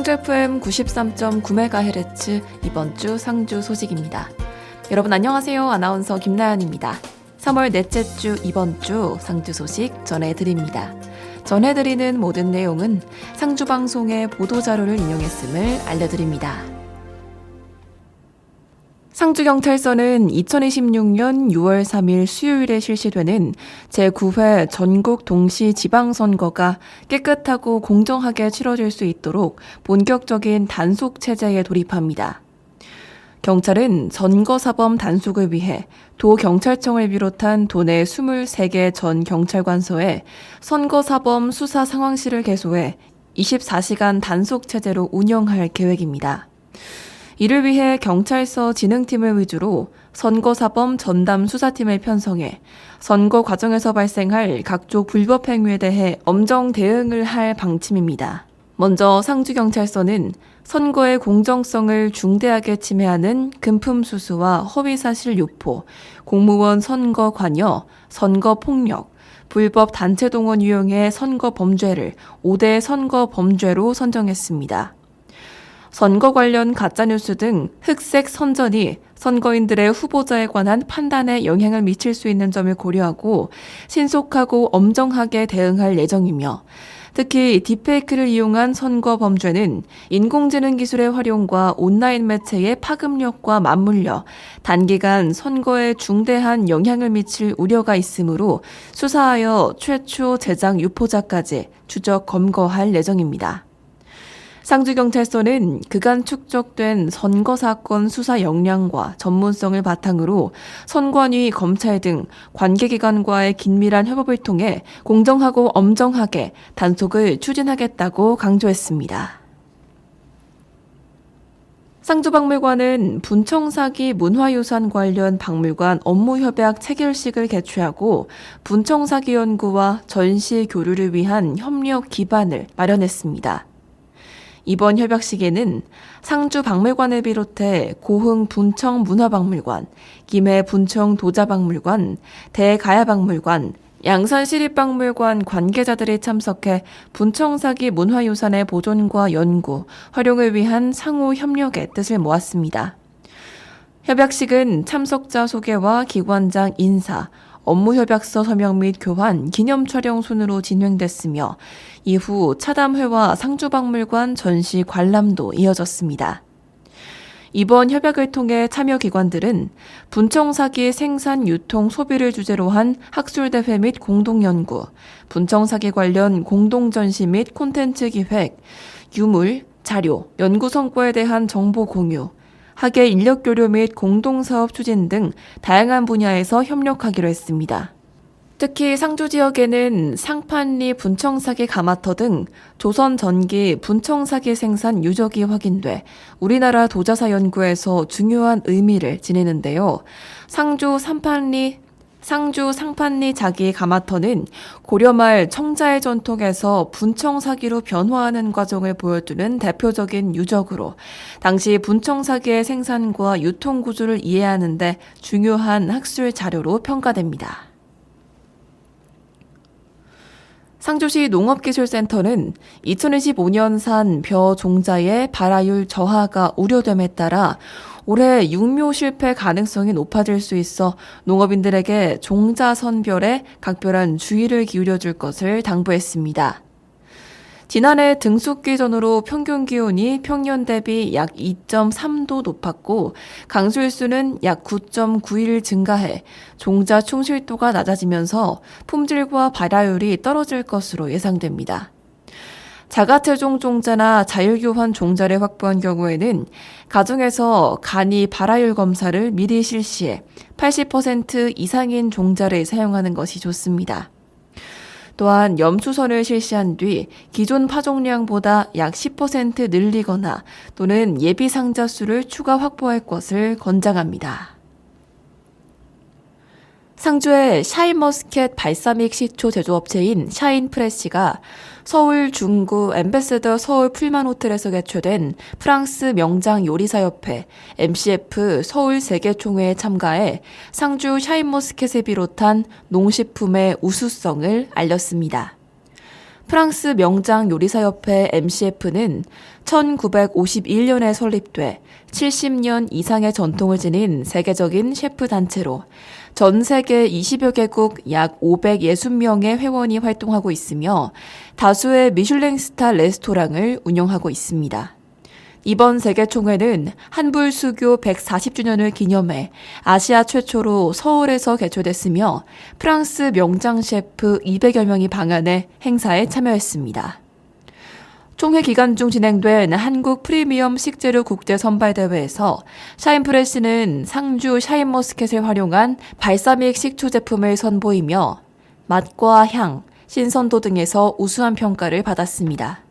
상주 FM 93.9MHz 이번 주 상주 소식입니다. 여러분 안녕하세요. 아나운서 김나연입니다. 3월 넷째 주 이번 주 상주 소식 전해드립니다. 전해드리는 모든 내용은 상주방송의 보도자료를 인용했음을 알려드립니다. 상주경찰서는 2026년 6월 3일 수요일에 실시되는 제9회 전국 동시지방선거가 깨끗하고 공정하게 치러질 수 있도록 본격적인 단속체제에 돌입합니다. 경찰은 선거사범 단속을 위해 도경찰청을 비롯한 도내 23개 전 경찰관서에 선거사범 수사 상황실을 개소해 24시간 단속체제로 운영할 계획입니다. 이를 위해 경찰서 진흥팀을 위주로 선거사범 전담 수사팀을 편성해 선거 과정에서 발생할 각종 불법 행위에 대해 엄정 대응을 할 방침입니다. 먼저 상주경찰서는 선거의 공정성을 중대하게 침해하는 금품수수와 허위사실 유포, 공무원 선거 관여, 선거 폭력, 불법 단체 동원 유형의 선거 범죄를 5대 선거 범죄로 선정했습니다. 선거 관련 가짜뉴스 등 흑색 선전이 선거인들의 후보자에 관한 판단에 영향을 미칠 수 있는 점을 고려하고 신속하고 엄정하게 대응할 예정이며 특히 딥페이크를 이용한 선거 범죄는 인공지능 기술의 활용과 온라인 매체의 파급력과 맞물려 단기간 선거에 중대한 영향을 미칠 우려가 있으므로 수사하여 최초 제작 유포자까지 추적 검거할 예정입니다. 상주경찰서는 그간 축적된 선거사건 수사 역량과 전문성을 바탕으로 선관위, 검찰 등 관계기관과의 긴밀한 협업을 통해 공정하고 엄정하게 단속을 추진하겠다고 강조했습니다. 상주박물관은 분청사기 문화유산 관련 박물관 업무협약 체결식을 개최하고 분청사기 연구와 전시 교류를 위한 협력 기반을 마련했습니다. 이번 협약식에는 상주 박물관을 비롯해 고흥 분청 문화박물관, 김해 분청 도자박물관, 대가야박물관, 양산 시립박물관 관계자들이 참석해 분청사기 문화유산의 보존과 연구, 활용을 위한 상호 협력의 뜻을 모았습니다. 협약식은 참석자 소개와 기관장 인사, 업무협약서 서명 및 교환, 기념 촬영 순으로 진행됐으며 이후 차담회와 상주박물관 전시 관람도 이어졌습니다. 이번 협약을 통해 참여기관들은 분청사기 생산, 유통, 소비를 주제로 한 학술대회 및 공동연구, 분청사기 관련 공동전시 및 콘텐츠 기획, 유물, 자료, 연구 성과에 대한 정보 공유, 학예 인력 교류 및 공동사업 추진 등 다양한 분야에서 협력하기로 했습니다. 특히 상주 지역에는 상판리 분청사기 가마터 등 조선 전기 분청사기 생산 유적이 확인돼 우리나라 도자사 연구에서 중요한 의미를 지니는데요. 상주 상판리 자기 가마터는 고려말 청자의 전통에서 분청사기로 변화하는 과정을 보여주는 대표적인 유적으로 당시 분청사기의 생산과 유통 구조를 이해하는 데 중요한 학술 자료로 평가됩니다. 상주시 농업기술센터는 2025년산 벼 종자의 발화율 저하가 우려됨에 따라 올해 육묘 실패 가능성이 높아질 수 있어 농업인들에게 종자 선별에 각별한 주의를 기울여줄 것을 당부했습니다. 지난해 등숙기 전후로 평균 기온이 평년 대비 약 2.3도 높았고 강수일수는 약 9.9일 증가해 종자 충실도가 낮아지면서 품질과 발화율이 떨어질 것으로 예상됩니다. 자가체종 종자나 자율교환 종자를 확보한 경우에는 가정에서 간이 발화율 검사를 미리 실시해 80% 이상인 종자를 사용하는 것이 좋습니다. 또한 염수선을 실시한 뒤 기존 파종량보다 약 10% 늘리거나 또는 예비 상자 수를 추가 확보할 것을 권장합니다. 상주의 샤인머스켓 발사믹 식초 제조업체인 샤인프레시가 서울 중구 엠베세더 서울 풀만호텔에서 개최된 프랑스 명장 요리사협회 MCF 서울 세계총회에 참가해 상주 샤인머스켓을 비롯한 농식품의 우수성을 알렸습니다. 프랑스 명장 요리사협회 MCF는 1951년에 설립돼 70년 이상의 전통을 지닌 세계적인 셰프 단체로 전 세계 20여 개국 약 560명의 회원이 활동하고 있으며 다수의 미슐랭 스타 레스토랑을 운영하고 있습니다. 이번 세계총회는 한불수교 140주년을 기념해 아시아 최초로 서울에서 개최됐으며 프랑스 명장 셰프 200여 명이 방한해 행사에 참여했습니다. 총회 기간 중 진행된 한국 프리미엄 식재료 국제 선발대회에서 샤인프레시는 상주 샤인머스켓을 활용한 발사믹 식초 제품을 선보이며 맛과 향, 신선도 등에서 우수한 평가를 받았습니다.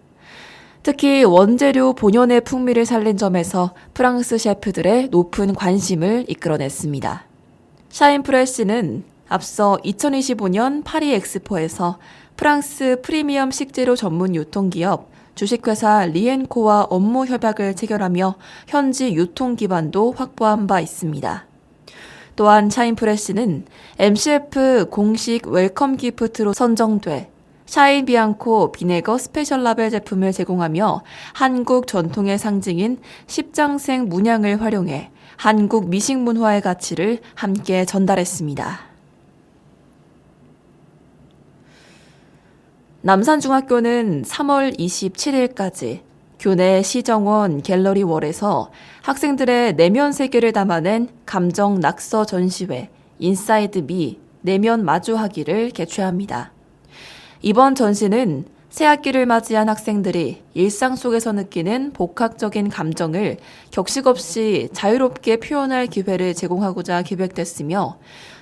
특히 원재료 본연의 풍미를 살린 점에서 프랑스 셰프들의 높은 관심을 이끌어냈습니다. 샤인프레시는 앞서 2025년 파리 엑스포에서 프랑스 프리미엄 식재료 전문 유통기업 주식회사 리엔코와 업무 협약을 체결하며 현지 유통 기반도 확보한 바 있습니다. 또한 샤인프레시는 MCF 공식 웰컴 기프트로 선정돼 샤인 비앙코 비네거 스페셜 라벨 제품을 제공하며 한국 전통의 상징인 십장생 문양을 활용해 한국 미식 문화의 가치를 함께 전달했습니다. 남산중학교는 3월 27일까지 교내 시정원 갤러리 월에서 학생들의 내면 세계를 담아낸 감정 낙서 전시회 인사이드 미 내면 마주하기를 개최합니다. 이번 전시는 새학기를 맞이한 학생들이 일상 속에서 느끼는 복합적인 감정을 격식 없이 자유롭게 표현할 기회를 제공하고자 기획됐으며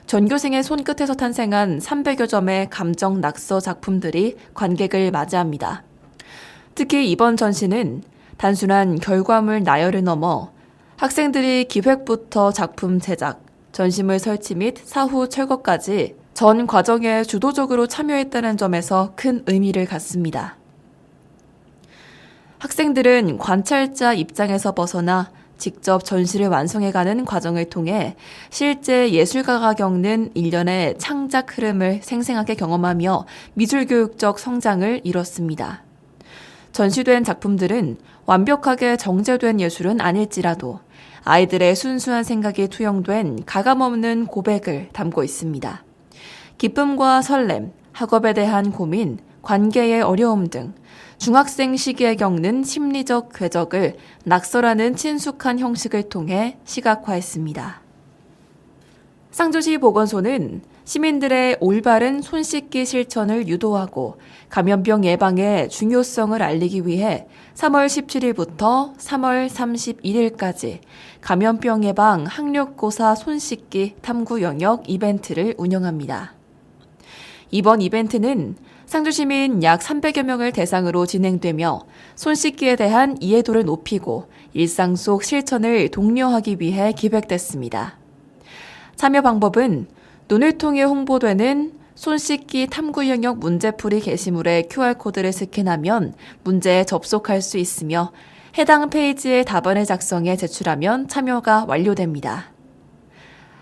전교생의 손끝에서 탄생한 300여 점의 감정 낙서 작품들이 관객을 맞이합니다. 특히 이번 전시는 단순한 결과물 나열을 넘어 학생들이 기획부터 작품 제작, 전시물 설치 및 사후 철거까지 전 과정에 주도적으로 참여했다는 점에서 큰 의미를 갖습니다. 학생들은 관찰자 입장에서 벗어나 직접 전시를 완성해가는 과정을 통해 실제 예술가가 겪는 일련의 창작 흐름을 생생하게 경험하며 미술교육적 성장을 이뤘습니다. 전시된 작품들은 완벽하게 정제된 예술은 아닐지라도 아이들의 순수한 생각이 투영된 가감없는 고백을 담고 있습니다. 기쁨과 설렘, 학업에 대한 고민, 관계의 어려움 등 중학생 시기에 겪는 심리적 궤적을 낙서라는 친숙한 형식을 통해 시각화했습니다. 상주시 보건소는 시민들의 올바른 손 씻기 실천을 유도하고 감염병 예방의 중요성을 알리기 위해 3월 17일부터 3월 31일까지 감염병 예방 학력고사 손 씻기 탐구 영역 이벤트를 운영합니다. 이번 이벤트는 상주시민 약 300여 명을 대상으로 진행되며 손 씻기에 대한 이해도를 높이고 일상 속 실천을 독려하기 위해 기획됐습니다. 참여 방법은 눈을 통해 홍보되는 손 씻기 탐구 영역 문제풀이 게시물의 QR코드를 스캔하면 문제에 접속할 수 있으며 해당 페이지에 답안을 작성해 제출하면 참여가 완료됩니다.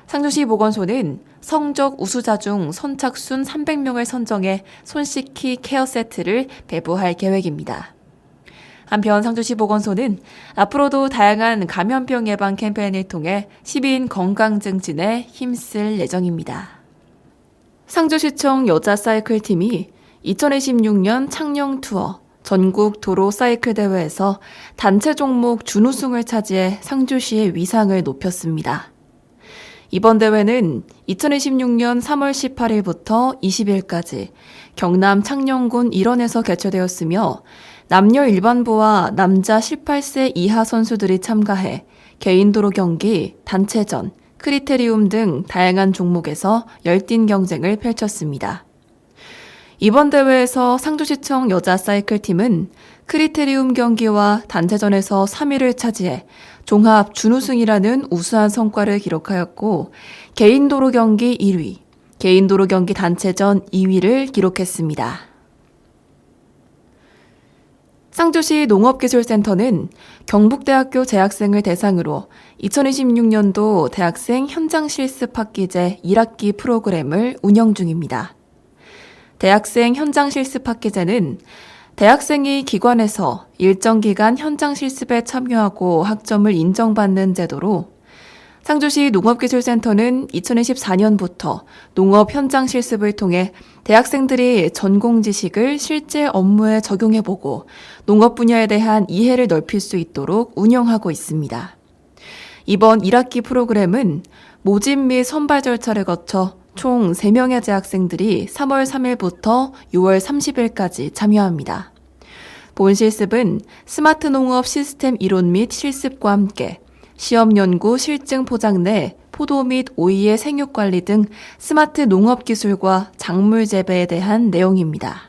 상주시 보건소는 성적 우수자 중 선착순 300명을 선정해 손 씻기 케어 세트를 배부할 계획입니다. 한편 상주시 보건소는 앞으로도 다양한 감염병 예방 캠페인을 통해 시민 건강 증진에 힘쓸 예정입니다. 상주시청 여자 사이클팀이 2026년 창녕 투어 전국 도로 사이클 대회에서 단체 종목 준우승을 차지해 상주시의 위상을 높였습니다. 이번 대회는 2026년 3월 18일부터 20일까지 경남 창녕군 일원에서 개최되었으며 남녀 일반부와 남자 18세 이하 선수들이 참가해 개인도로 경기, 단체전, 크리테리움 등 다양한 종목에서 열띤 경쟁을 펼쳤습니다. 이번 대회에서 상주시청 여자 사이클팀은 크리테리움 경기와 단체전에서 3위를 차지해 종합 준우승이라는 우수한 성과를 기록하였고 개인도로 경기 1위, 개인도로 경기 단체전 2위를 기록했습니다. 상주시 농업기술센터는 경북대학교 재학생을 대상으로 2026년도 대학생 현장 실습 학기제 1학기 프로그램을 운영 중입니다. 대학생 현장 실습 학기제는 대학생이 기관에서 일정 기간 현장 실습에 참여하고 학점을 인정받는 제도로 상주시 농업기술센터는 2024년부터 농업 현장 실습을 통해 대학생들이 전공 지식을 실제 업무에 적용해보고 농업 분야에 대한 이해를 넓힐 수 있도록 운영하고 있습니다. 이번 1학기 프로그램은 모집 및 선발 절차를 거쳐 총 3명의 재학생들이 3월 3일부터 6월 30일까지 참여합니다. 본 실습은 스마트 농업 시스템 이론 및 실습과 함께 시험 연구 실증 포장 내 포도 및 오이의 생육 관리 등 스마트 농업 기술과 작물 재배에 대한 내용입니다.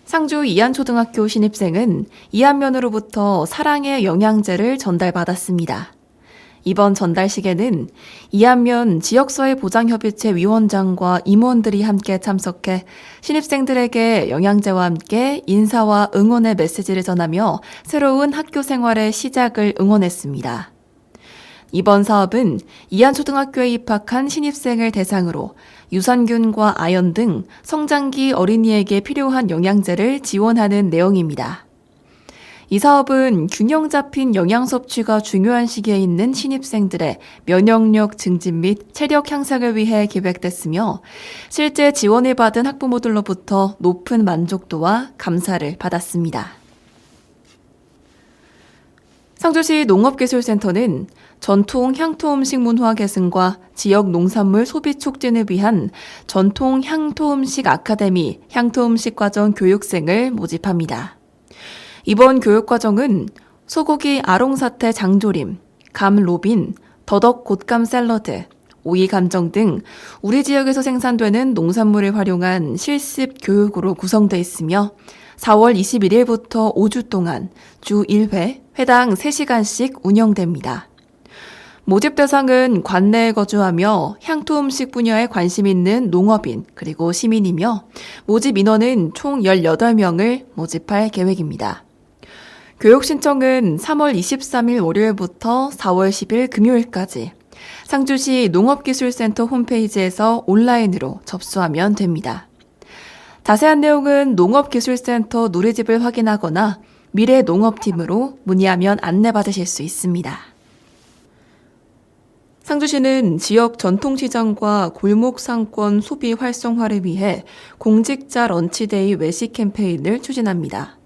상주 이안초등학교 신입생은 이안면으로부터 사랑의 영양제를 전달받았습니다. 이번 전달식에는 이안면 지역사회보장협의체 위원장과 임원들이 함께 참석해 신입생들에게 영양제와 함께 인사와 응원의 메시지를 전하며 새로운 학교 생활의 시작을 응원했습니다. 이번 사업은 이안초등학교에 입학한 신입생을 대상으로 유산균과 아연 등 성장기 어린이에게 필요한 영양제를 지원하는 내용입니다. 이 사업은 균형 잡힌 영양 섭취가 중요한 시기에 있는 신입생들의 면역력 증진 및 체력 향상을 위해 기획됐으며 실제 지원을 받은 학부모들로부터 높은 만족도와 감사를 받았습니다. 상주시 농업기술센터는 전통 향토 음식 문화 개선과 지역 농산물 소비 촉진을 위한 전통 향토 음식 아카데미 향토 음식 과정 교육생을 모집합니다. 이번 교육과정은 소고기 아롱사태 장조림, 감 로빈, 더덕 곶감 샐러드, 오이 감정 등 우리 지역에서 생산되는 농산물을 활용한 실습 교육으로 구성되어 있으며 4월 21일부터 5주 동안 주 1회, 회당 3시간씩 운영됩니다. 모집 대상은 관내에 거주하며 향토 음식 분야에 관심 있는 농업인 그리고 시민이며 모집 인원은 총 18명을 모집할 계획입니다. 교육 신청은 3월 23일 월요일부터 4월 10일 금요일까지 상주시 농업기술센터 홈페이지에서 온라인으로 접수하면 됩니다. 자세한 내용은 농업기술센터 누리집을 확인하거나 미래농업팀으로 문의하면 안내받으실 수 있습니다. 상주시는 지역 전통시장과 골목상권 소비 활성화를 위해 공직자 런치데이 외식 캠페인을 추진합니다.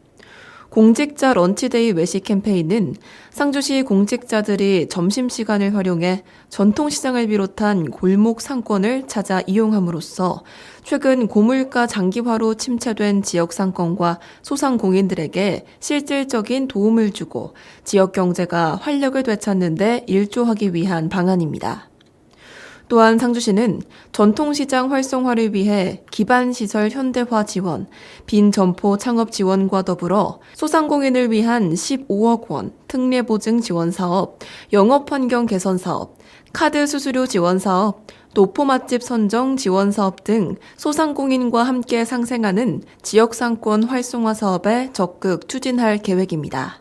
공직자 런치데이 외식 캠페인은 상주시 공직자들이 점심시간을 활용해 전통시장을 비롯한 골목 상권을 찾아 이용함으로써 최근 고물가 장기화로 침체된 지역 상권과 소상공인들에게 실질적인 도움을 주고 지역 경제가 활력을 되찾는 데 일조하기 위한 방안입니다. 또한 상주시는 전통시장 활성화를 위해 기반시설 현대화 지원, 빈 점포 창업 지원과 더불어 소상공인을 위한 15억 원 특례보증 지원 사업, 영업환경 개선 사업, 카드 수수료 지원 사업, 노포 맛집 선정 지원 사업 등 소상공인과 함께 상생하는 지역상권 활성화 사업에 적극 추진할 계획입니다.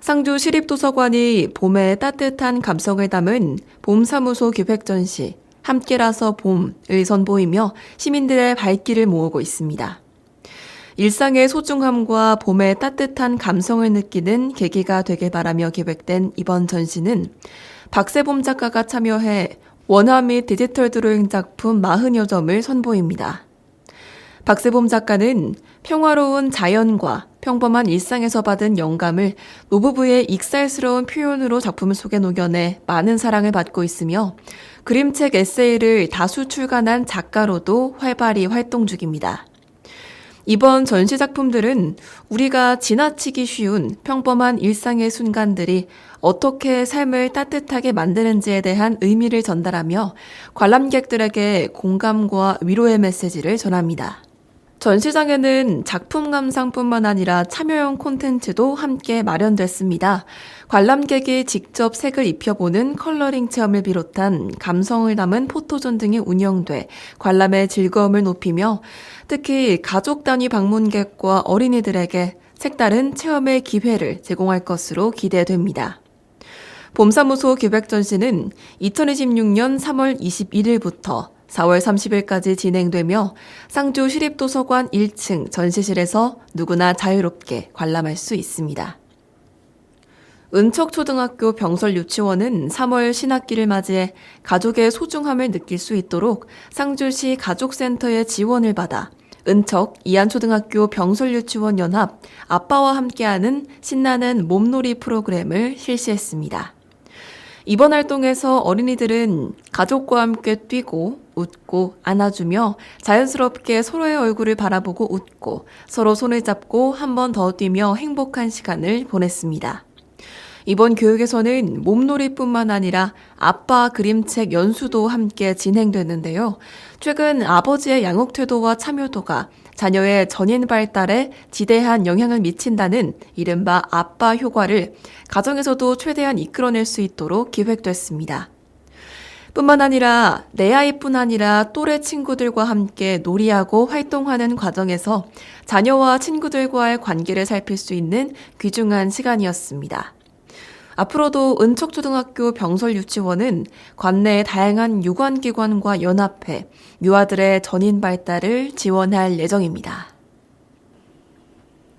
상주 시립도서관이 봄의 따뜻한 감성을 담은 봄사무소 기획 전시 함께라서 봄을 선보이며 시민들의 발길을 모으고 있습니다. 일상의 소중함과 봄의 따뜻한 감성을 느끼는 계기가 되길 바라며 기획된 이번 전시는 박세봄 작가가 참여해 원화 및 디지털 드로잉 작품 40여 점을 선보입니다. 박세봄 작가는 평화로운 자연과 평범한 일상에서 받은 영감을 노부부의 익살스러운 표현으로 작품을 속에 녹여내 많은 사랑을 받고 있으며 그림책 에세이를 다수 출간한 작가로도 활발히 활동 중입니다. 이번 전시 작품들은 우리가 지나치기 쉬운 평범한 일상의 순간들이 어떻게 삶을 따뜻하게 만드는지에 대한 의미를 전달하며 관람객들에게 공감과 위로의 메시지를 전합니다. 전시장에는 작품 감상뿐만 아니라 참여형 콘텐츠도 함께 마련됐습니다. 관람객이 직접 색을 입혀보는 컬러링 체험을 비롯한 감성을 담은 포토존 등이 운영돼 관람의 즐거움을 높이며 특히 가족 단위 방문객과 어린이들에게 색다른 체험의 기회를 제공할 것으로 기대됩니다. 봄사무소 기획 전시는 2026년 3월 21일부터 4월 30일까지 진행되며 상주 시립도서관 1층 전시실에서 누구나 자유롭게 관람할 수 있습니다. 은척초등학교 병설유치원은 3월 신학기를 맞이해 가족의 소중함을 느낄 수 있도록 상주시 가족센터의 지원을 받아 은척 이안초등학교 병설유치원 연합 아빠와 함께하는 신나는 몸놀이 프로그램을 실시했습니다. 이번 활동에서 어린이들은 가족과 함께 뛰고 웃고 안아주며 자연스럽게 서로의 얼굴을 바라보고 웃고 서로 손을 잡고 한 번 더 뛰며 행복한 시간을 보냈습니다. 이번 교육에서는 몸놀이뿐만 아니라 아빠 그림책 연수도 함께 진행됐는데요. 최근 아버지의 양육 태도와 참여도가 자녀의 전인 발달에 지대한 영향을 미친다는 이른바 아빠 효과를 가정에서도 최대한 이끌어낼 수 있도록 기획됐습니다. 뿐만 아니라 내 아이뿐 아니라 또래 친구들과 함께 놀이하고 활동하는 과정에서 자녀와 친구들과의 관계를 살필 수 있는 귀중한 시간이었습니다. 앞으로도 은척초등학교 병설유치원은 관내의 다양한 유관기관과 연합해 유아들의 전인 발달을 지원할 예정입니다.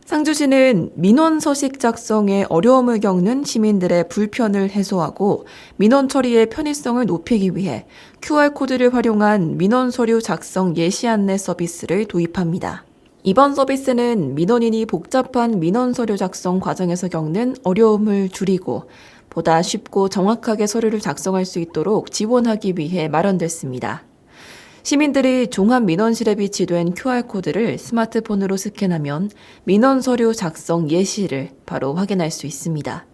상주시는 민원 서식 작성에 어려움을 겪는 시민들의 불편을 해소하고 민원 처리의 편의성을 높이기 위해 QR코드를 활용한 민원 서류 작성 예시 안내 서비스를 도입합니다. 이번 서비스는 민원인이 복잡한 민원 서류 작성 과정에서 겪는 어려움을 줄이고 보다 쉽고 정확하게 서류를 작성할 수 있도록 지원하기 위해 마련됐습니다. 시민들이 종합민원실에 비치된 QR코드를 스마트폰으로 스캔하면 민원 서류 작성 예시를 바로 확인할 수 있습니다.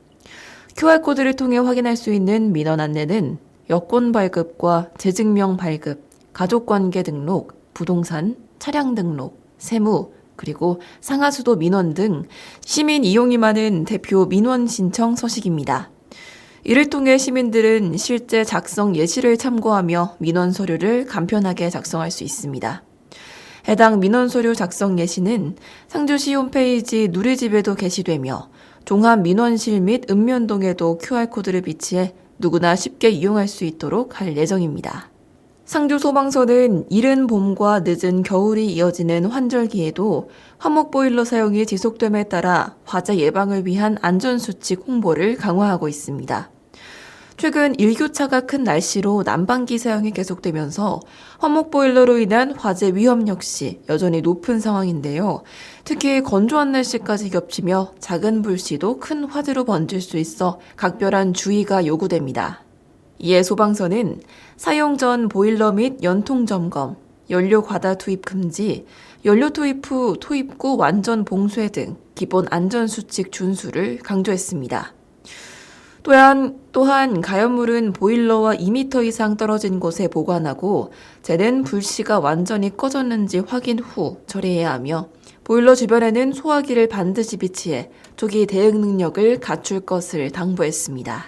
QR코드를 통해 확인할 수 있는 민원 안내는 여권 발급과 재증명 발급, 가족관계 등록, 부동산, 차량 등록, 세무, 그리고 상하수도 민원 등 시민 이용이 많은 대표 민원 신청 서식입니다. 이를 통해 시민들은 실제 작성 예시를 참고하며 민원 서류를 간편하게 작성할 수 있습니다. 해당 민원 서류 작성 예시는 상주시 홈페이지 누리집에도 게시되며 종합민원실 및 읍면동에도 QR코드를 비치해 누구나 쉽게 이용할 수 있도록 할 예정입니다. 상주소방서는 이른 봄과 늦은 겨울이 이어지는 환절기에도 화목보일러 사용이 지속됨에 따라 화재 예방을 위한 안전수칙 홍보를 강화하고 있습니다. 최근 일교차가 큰 날씨로 난방기 사용이 계속되면서 화목보일러로 인한 화재 위험 역시 여전히 높은 상황인데요. 특히 건조한 날씨까지 겹치며 작은 불씨도 큰 화재로 번질 수 있어 각별한 주의가 요구됩니다. 이에 소방서는 사용 전 보일러 및 연통 점검, 연료 과다 투입 금지, 연료 투입 후 투입구 완전 봉쇄 등 기본 안전수칙 준수를 강조했습니다. 또한 가연물은 보일러와 2m 이상 떨어진 곳에 보관하고 재는 불씨가 완전히 꺼졌는지 확인 후 처리해야 하며 보일러 주변에는 소화기를 반드시 비치해 조기 대응 능력을 갖출 것을 당부했습니다.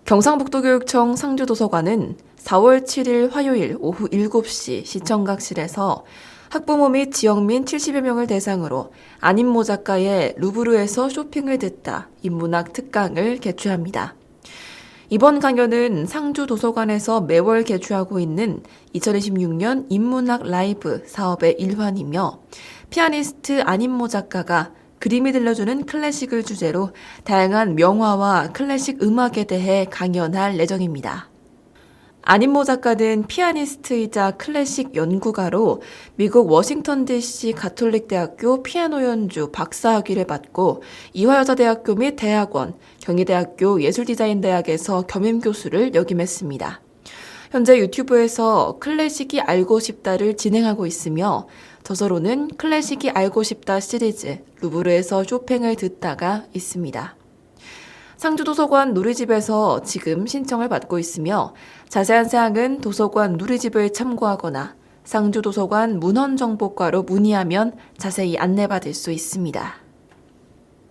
경상북도교육청 상주도서관은 4월 7일 화요일 오후 7시 시청각실에서 학부모 및 지역민 70여 명을 대상으로 안인모 작가의 루브르에서 쇼핑을 듣다 인문학 특강을 개최합니다. 이번 강연은 상주도서관에서 매월 개최하고 있는 2026년 인문학 라이브 사업의 일환이며 피아니스트 안인모 작가가 그림이 들려주는 클래식을 주제로 다양한 명화와 클래식 음악에 대해 강연할 예정입니다. 안인모 작가는 피아니스트이자 클래식 연구가로 미국 워싱턴 DC 가톨릭대학교 피아노 연주 박사학위를 받고 이화여자대학교 및 대학원, 경희대학교 예술디자인대학에서 겸임교수를 역임했습니다. 현재 유튜브에서 클래식이 알고 싶다를 진행하고 있으며 저서로는 클래식이 알고 싶다 시리즈 루브르에서 쇼팽을 듣다가 있습니다. 상주도서관 누리집에서 지금 신청을 받고 있으며 자세한 사항은 도서관 누리집을 참고하거나 상주도서관 문헌정보과로 문의하면 자세히 안내받을 수 있습니다.